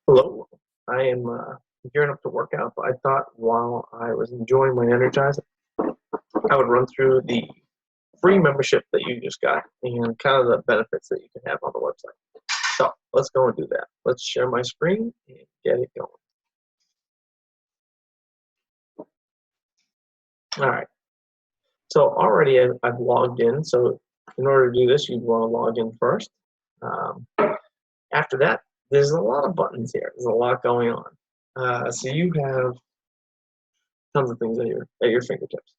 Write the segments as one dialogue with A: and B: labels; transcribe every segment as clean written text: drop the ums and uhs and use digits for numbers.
A: Hello, I am gearing up to work out, but I thought while I was enjoying my Energizer, I would run through the free membership that you just got and kind of the benefits that you can have on the website. So let's go and do that. Let's share my screen and get it going. All right, so already I've logged in. So in order to do this, you'd want to log in first. Um, After that, there's a lot of buttons here. There's a lot going on. So you have tons of things at your fingertips.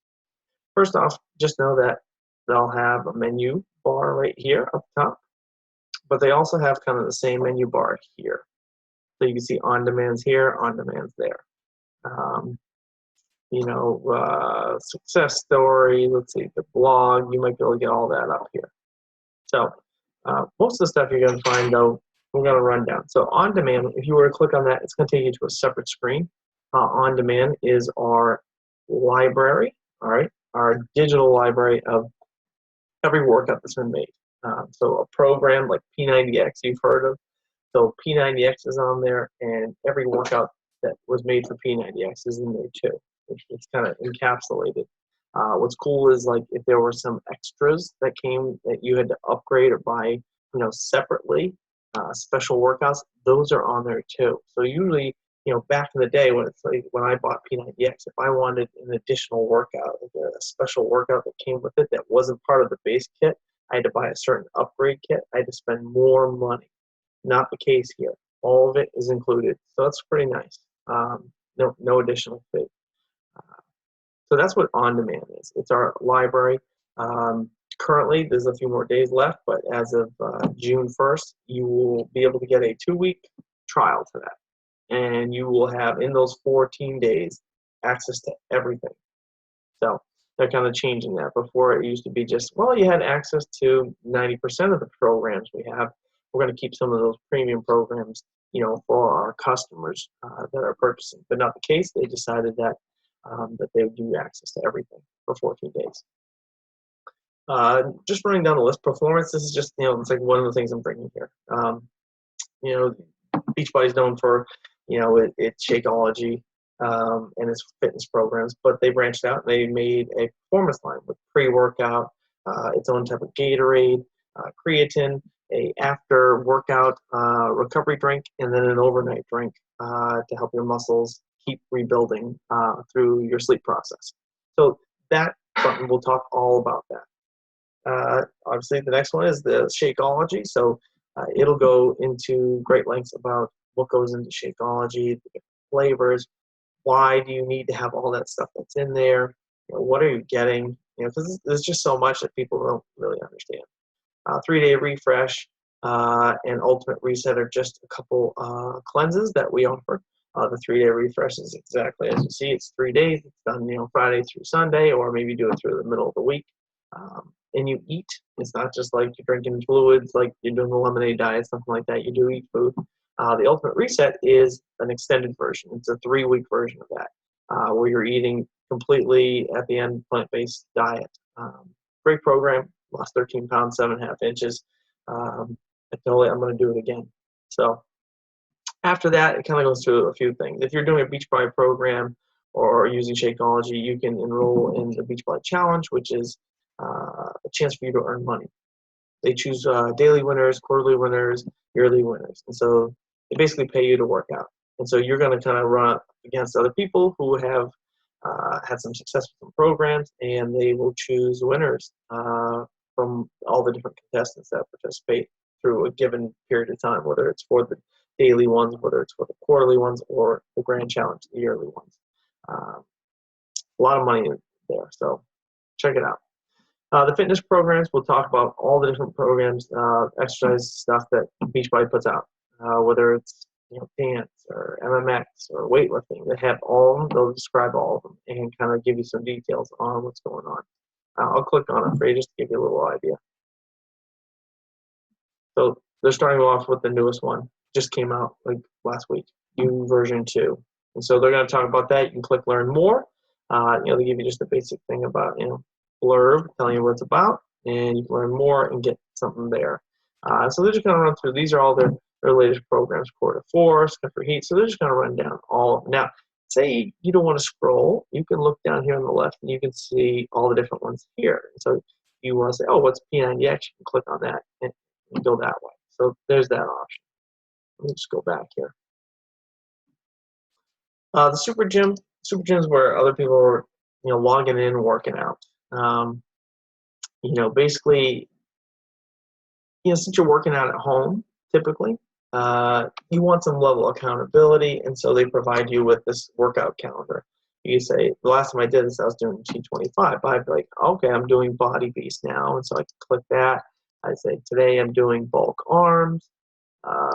A: First off, just know that they'll have a menu bar right here up top, but they also have kind of the same menu bar here. So you can see on demands here, on demands there. Um, success story, let's see, the blog, you might be able to get all that up here. So most of the stuff you're going to find, though, we're going to run down. So on demand, if you were to click on that, it's going to take you to a separate screen. On demand is our library, all right, our digital library of every workout that's been made. So a program like P90X you've heard of. So P90X is on there, and every workout that was made for P90X is in there too. It's kind of encapsulated. What's cool is like if there were some extras that came that you had to upgrade or buy, separately, special workouts, those are on there too. So usually, back in the day when it's like when I bought P90X, if I wanted an additional workout, like a special workout that came with it that wasn't part of the base kit, I had to buy a certain upgrade kit. I had to spend more money. Not the case here. All of it is included, so that's pretty nice. No additional fee. So that's what on demand is. It's our library. Currently, there's a few more days left, but as of June 1st, you will be able to get a 2-week trial to that. And you will have, in those 14 days, access to everything. So they're kind of changing that. Before it used to be just, well, you had access to 90% of the programs we have. We're going to keep some of those premium programs, for our customers that are purchasing. But not the case. They decided that they would give you access to everything for 14 days. Just running down the list, performance, this is just, it's like one of the things I'm bringing here. Beachbody is known for, its Shakeology and its fitness programs, but they branched out and they made a performance line with pre-workout, its own type of Gatorade, creatine, a after workout recovery drink, and then an overnight drink to help your muscles keep rebuilding through your sleep process. So that button, we'll talk all about that. Obviously, the next one is the Shakeology. So it'll go into great lengths about what goes into Shakeology, the different flavors, why do you need to have all that stuff that's in there, what are you getting, because there's just so much that people don't really understand. 3-day refresh and ultimate reset are just a couple cleanses that we offer. The 3-day refresh is exactly as you see. It's 3 days. It's done, Friday through Sunday, or maybe do it through the middle of the week. And you eat. It's not just like you're drinking fluids, like you're doing a lemonade diet, something like that. You do eat food. The ultimate reset is an extended version. It's a 3-week version of that, where you're eating completely at the end plant-based diet. Great program. Lost 13 pounds, 7.5 inches. I'm going to do it again. So after that, it kind of goes through a few things. If you're doing a Beachbody program or using Shakeology, you can enroll in the Beachbody Challenge, which is a chance for you to earn money. They choose daily winners, quarterly winners, yearly winners. And so they basically pay you to work out. And so you're going to kind of run against other people who have had some success with some programs, and they will choose winners from all the different contestants that participate through a given period of time, whether it's for the daily ones, whether it's for the quarterly ones, or the grand challenge, the yearly ones. A lot of money in there, so check it out. The fitness programs, we'll talk about all the different programs, exercise stuff that Beachbody puts out, whether it's dance or MMX or weightlifting. They have all of them. They'll describe all of them and kind of give you some details on what's going on. I'll click on it for you just to give you a little idea. So they're starting off with the newest one. Just came out like last week, new version 2. And so they're going to talk about that. You can click learn more. They give you just a basic thing about, blurb telling you what it's about, and you can learn more and get something there. So they're just going to run through. These are all their their latest programs, core to force, for heat. So they're just going to run down all of them. Now, say you don't want to scroll, you can look down here on the left and you can see all the different ones here. So you want to say, oh, what's P90X? You can click on that and go that way. So there's that option. Let me just go back here. The Super Gym is where other people are, logging in and working out. Basically, since you're working out at home, typically, you want some level of accountability, and so they provide you with this workout calendar. You say, the last time I did this, I was doing T25, but I'd be like, okay, I'm doing Body Beast now, and so I click that. I say, today I'm doing bulk arms,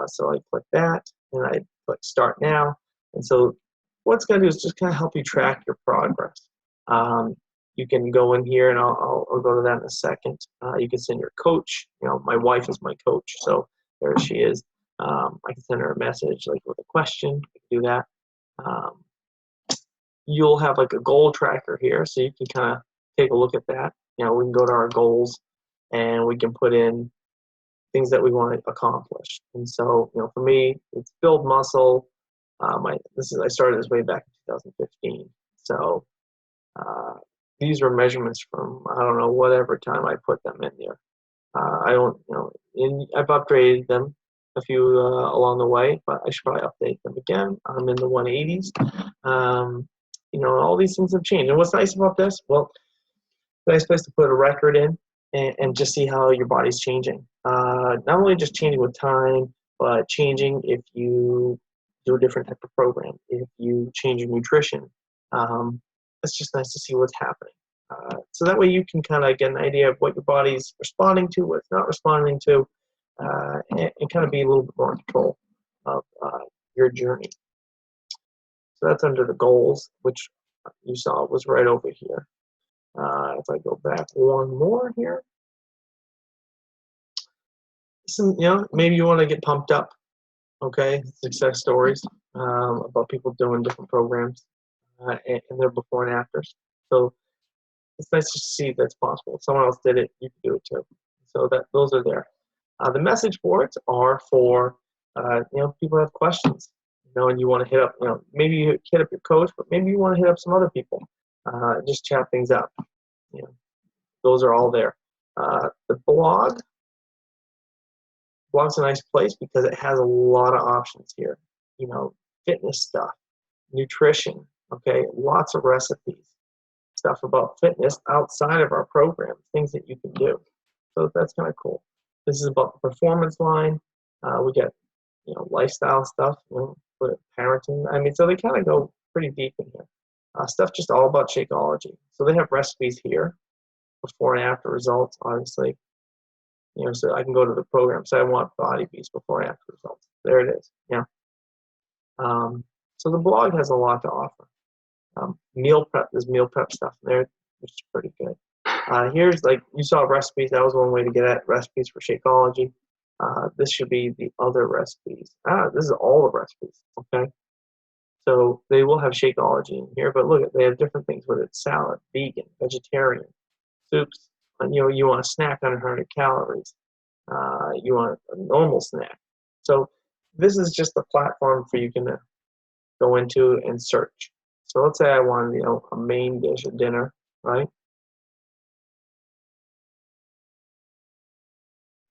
A: so I click that, and I click Start Now, and so what it's going to do is just kind of help you track your progress. You can go in here, and I'll go to that in a second. You can send your coach. My wife is my coach, so there she is. I can send her a message like with a question. You can do that. You'll have like a goal tracker here, so you can kind of take a look at that. We can go to our goals, and we can put in things that we want to accomplish. And so, for me, it's build muscle. I started this way back in 2015. So these are measurements from, I don't know, whatever time I put them in there. I've upgraded them a few along the way, but I should probably update them again. I'm in the 180s. All these things have changed. And what's nice about this? Well, it's a nice place to put a record in and just see how your body's changing. Not only just changing with time, but changing if you do a different type of program, if you change your nutrition. It's just nice to see what's happening. So that way you can kind of get an idea of what your body's responding to, what it's not responding to, and kind of be a little bit more in control of your journey. So that's under the goals, which you saw was right over here. If I go back one more here, maybe you want to get pumped up. Okay, success stories about people doing different programs and their before and afters. So it's nice to see that's possible. If someone else did it, you can do it too. So those are there. The message boards are for people have questions, and you want to hit up, maybe you hit up your coach, but maybe you want to hit up some other people, just chat things up. Those are all there. The blog's a nice place because it has a lot of options here. Fitness stuff, nutrition, okay, lots of recipes, stuff about fitness outside of our program, things that you can do. So that's kind of cool. This is about the performance line. We get, lifestyle stuff, parenting. So they kind of go pretty deep in here. Stuff just all about Shakeology. So they have recipes here, before and after results, obviously. So I can go to the program. So I want Body Beast before and after results. There it is. Yeah. So the blog has a lot to offer. Meal prep, there's meal prep stuff in there, which is pretty good. Here's you saw recipes. That was one way to get at recipes for Shakeology. This should be the other recipes. This is all the recipes. Okay. So they will have Shakeology in here, but look, they have different things, whether it's salad, vegan, vegetarian, soups. And, you want a snack under 100 calories. You want a normal snack. So this is just the platform for you to go into and search. So let's say I wanted, a main dish at dinner, right?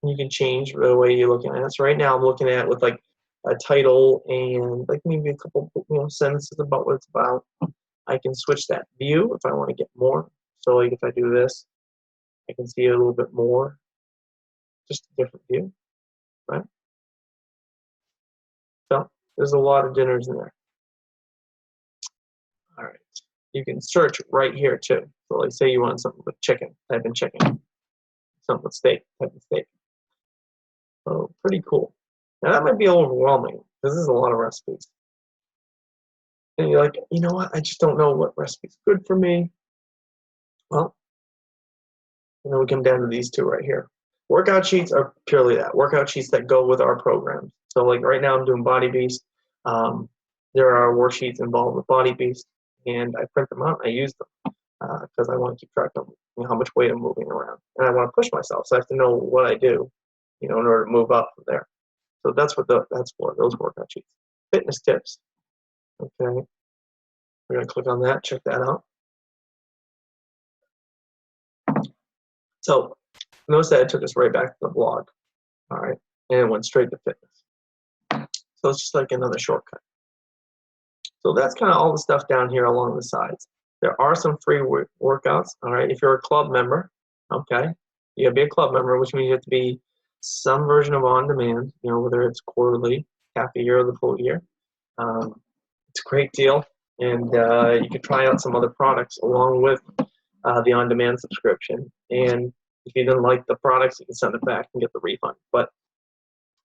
A: You can change the way you're looking at it. So right now I'm looking at it with a title and maybe a couple sentences about what it's about. I can switch that view if I want to get more. So if I do this, I can see it a little bit more. Just a different view, right? So there's a lot of dinners in there. All right. You can search right here too. So say you want something with chicken, type in chicken. Something with steak, type in steak. So pretty cool. Now that might be overwhelming because this is a lot of recipes. And you're like, you know what? I just don't know what recipe's good for me. Well, we come down to these two right here. Workout sheets are purely that. Workout sheets that go with our programs. So right now I'm doing Body Beast. There are worksheets involved with Body Beast, and I print them out and I use them because I want to keep track of how much weight I'm moving around. And I want to push myself, so I have to know what I do, in order to move up from there. So that's what that's for, those workout sheets. Fitness tips. Okay, we're going to click on that, check that out. So notice that it took us right back to the blog. All right, and it went straight to fitness. So it's just like another shortcut. So that's kind of all the stuff down here along the sides. There are some free workouts. All right, if you're a club member, okay, you gotta be a club member, which means you have to be some version of on demand. You know, whether it's quarterly, half a year, or the full year. It's a great deal, and you can try out some other products along with the on demand subscription. And if you didn't like the products, you can send it back and get the refund. But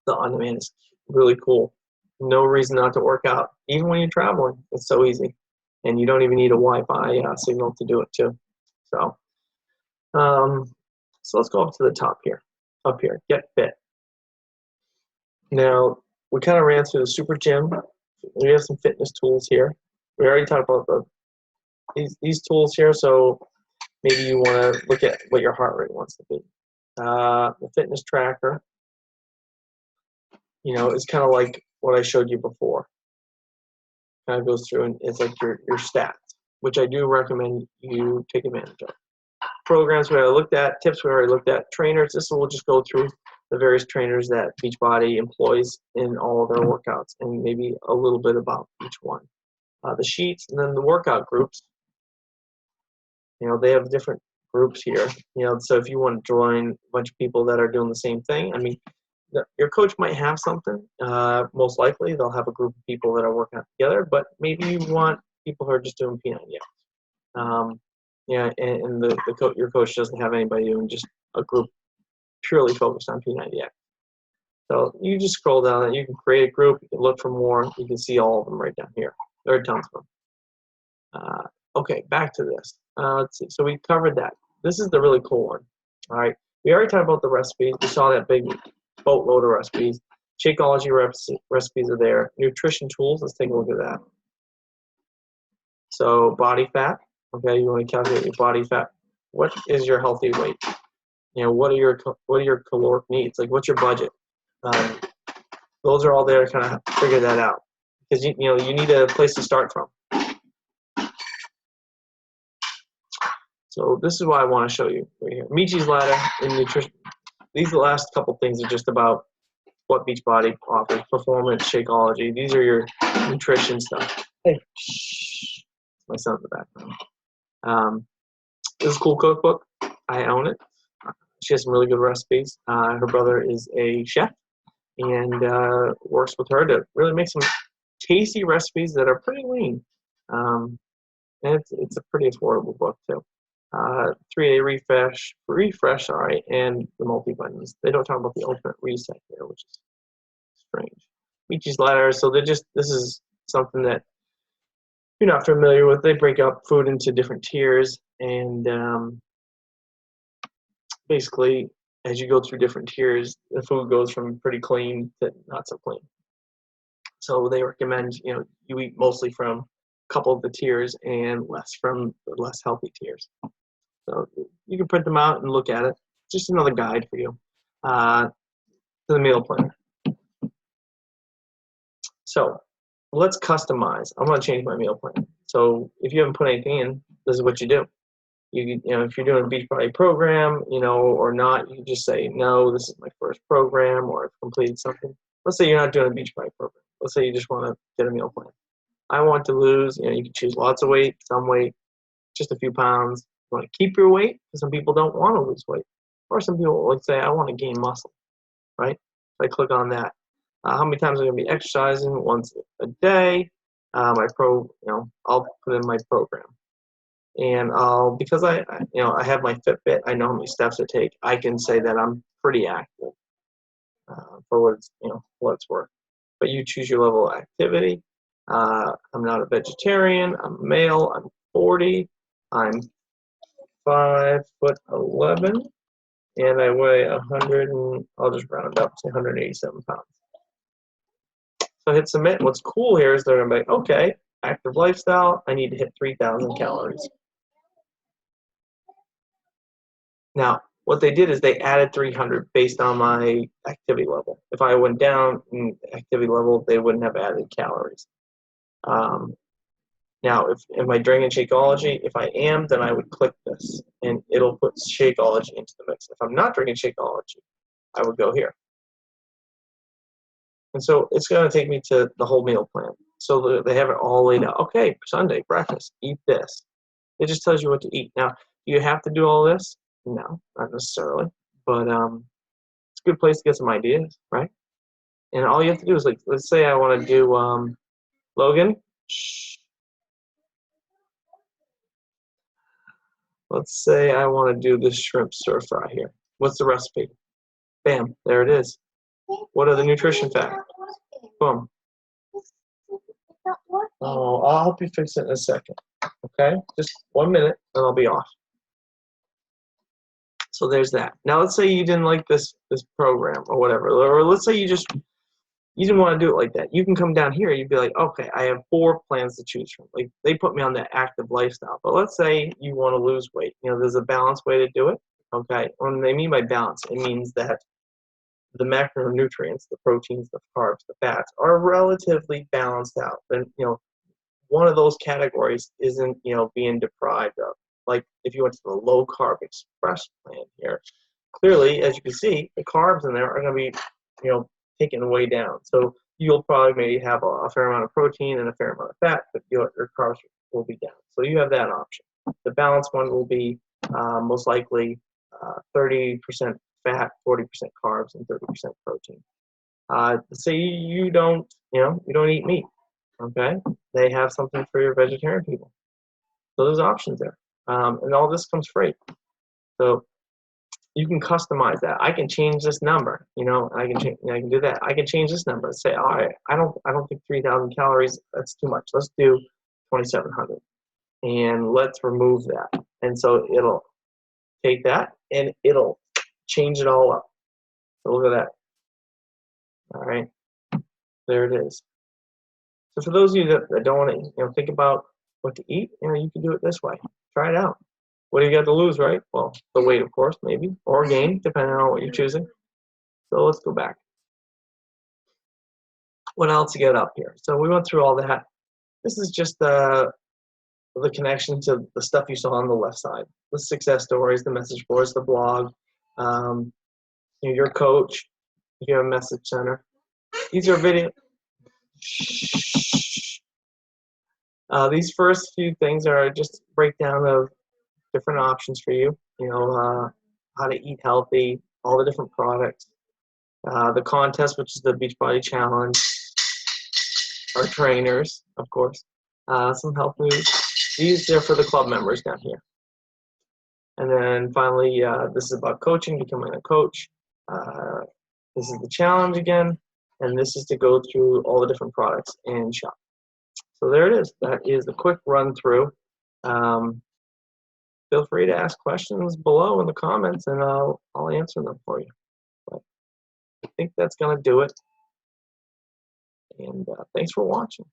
A: the on demand is really cool. No reason not to work out, even when you're traveling. It's so easy, and you don't even need a Wi-Fi signal to do it too. So, so let's go up to the top here. Up here, Get Fit. Now we kind of ran through the Super Gym. We have some fitness tools here. We already talked about these tools here. So maybe you want to look at what your heart rate wants to be. The fitness tracker, you know, is kind of like what I showed you before. Kind of goes through and it's like your stats, which I do recommend you take advantage of. Programs we already looked at, tips we already looked at, trainers. This will just go through the various trainers that Beachbody employs in all of their workouts and maybe a little bit about each one. The sheets and then the workout groups. You know, they have different groups here. You know, so if you want to join a bunch of people that are doing the same thing, I mean, your coach might have something. Most likely, they'll have a group of people that are working out together. But maybe you want people who are just doing P90X. Yeah, and your coach doesn't have anybody doing just a group purely focused on P90X. So you just scroll down and you can create a group. You can look for more. You can see all of them right down here. There are tons of them. Okay, back to this. Let's see. So we covered that. This is the really cool one. All right. We already talked about the recipes. We saw that big boatload of recipes. Shakeology recipes are there. Nutrition tools. Let's take a look at that. So body fat. Okay, you want to calculate your body fat. What is your healthy weight? You know, what are your caloric needs? Like, what's your budget? Those are all there to kind of figure that out because you need a place to start from. So this is what I want to show you right here. Michi's ladder in nutrition. These last couple things are just about what Beachbody offers: performance, Shakeology. These are your nutrition stuff. Hey, shh. My son in the background. This is a cool cookbook. I own it. She has some really good recipes. Her brother is a chef and works with her to really make some tasty recipes that are pretty lean. And it's a pretty affordable book too. 3-day refresh, all right, and the multivitamins. They don't talk about the ultimate reset here, which is strange. Michi's ladder. So this is something that you're not familiar with. They break up food into different tiers, and basically, as you go through different tiers, the food goes from pretty clean to not so clean. So they recommend you eat mostly from a couple of the tiers and less from the less healthy tiers. So you can print them out and look at it. Just another guide for you to the meal plan. So let's customize. I'm going to change my meal plan. So if you haven't put anything in, this is what you do. You know, if you're doing a Beachbody program, or not, you just say, no, this is my first program, or I've completed something. Let's say you're not doing a Beachbody program. Let's say you just want to get a meal plan. I want to lose, you can choose lots of weight, some weight, just a few pounds. You want to keep your weight, because some people don't want to lose weight. Or some people like say, I want to gain muscle, right? So I click on that. How many times I'm going to be exercising? Once a day. I'll put in my program. And because I have my Fitbit, I know how many steps it takes. I can say that I'm pretty active for what it's worth. But you choose your level of activity. I'm not a vegetarian. I'm male. I'm 40. I'm 5'11", and I weigh 100. I'll just round up to 187 pounds. So hit submit. What's cool here is they're gonna be like, okay, active lifestyle. I need to hit 3,000 calories. Now, what they did is they added 300 based on my activity level. If I went down in activity level, they wouldn't have added calories. Now, if am I drinking Shakeology? If I am, then I would click this, and it'll put Shakeology into the mix. If I'm not drinking Shakeology, I would go here. And so it's going to take me to the whole meal plan. So they have it all laid out. Okay, Sunday, breakfast, eat this. It just tells you what to eat. Now, do you have to do all this? No, not necessarily. But it's a good place to get some ideas, right? And all you have to do is, like, let's say I want to do, Logan, shh. Let's say I want to do this shrimp stir fry here. What's the recipe? Bam, there it is. What are the nutrition facts? Boom. Oh, I'll help you fix it in a second. Okay? Just 1 minute and I'll be off. So there's that. Now let's say you didn't like this program or whatever. Or let's say you didn't want to do it like that. You can come down here, you'd be like, okay, I have 4 plans to choose from. Like, they put me on the active lifestyle. But let's say you want to lose weight. You know, there's a balanced way to do it. Okay? When they mean by balance, it means that the macronutrients, the proteins, the carbs, the fats are relatively balanced out. Then, you know, one of those categories isn't, you know, being deprived of. Like if you went to the low carb express plan here, clearly, as you can see, the carbs in there are going to be, you know, taken way down. So you'll probably maybe have a fair amount of protein and a fair amount of fat, but your carbs will be down. So you have that option. The balanced one will be most likely 30% fat, 40% carbs, and 30% protein. Say you don't, you know, you don't eat meat. Okay, they have something for your vegetarian people. So there's options there, and all this comes free. So you can customize that. I can change this number, you know, I can do that. I can change this number and say, all right, I don't think 3,000 calories, that's too much. Let's do 2,700, and let's remove that. And so it'll take that and it'll change it all up. So look at that. All right, there it is. So for those of you that don't want to, you know, think about what to eat, you know, you can do it this way. Try it out. What do you got to lose, right? Well, the weight, of course, maybe, or gain, depending on what you're choosing. So let's go back. What else you got up here? So we went through all that. This is just the connection to the stuff you saw on the left side. The success stories, the message boards, the blog, you know, your coach, if you have a message center. These are video. These first few things are just breakdown of different options for you. You know, how to eat healthy, all the different products, the contest, which is the Beachbody Challenge, our trainers, of course, some health news. These are for the club members down here. And then finally, this is about coaching, becoming a coach. This is the challenge again, and this is to go through all the different products and shop. So there it is. That is the quick run through. Feel free to ask questions below in the comments, and I'll answer them for you. But I think that's going to do it. And thanks for watching.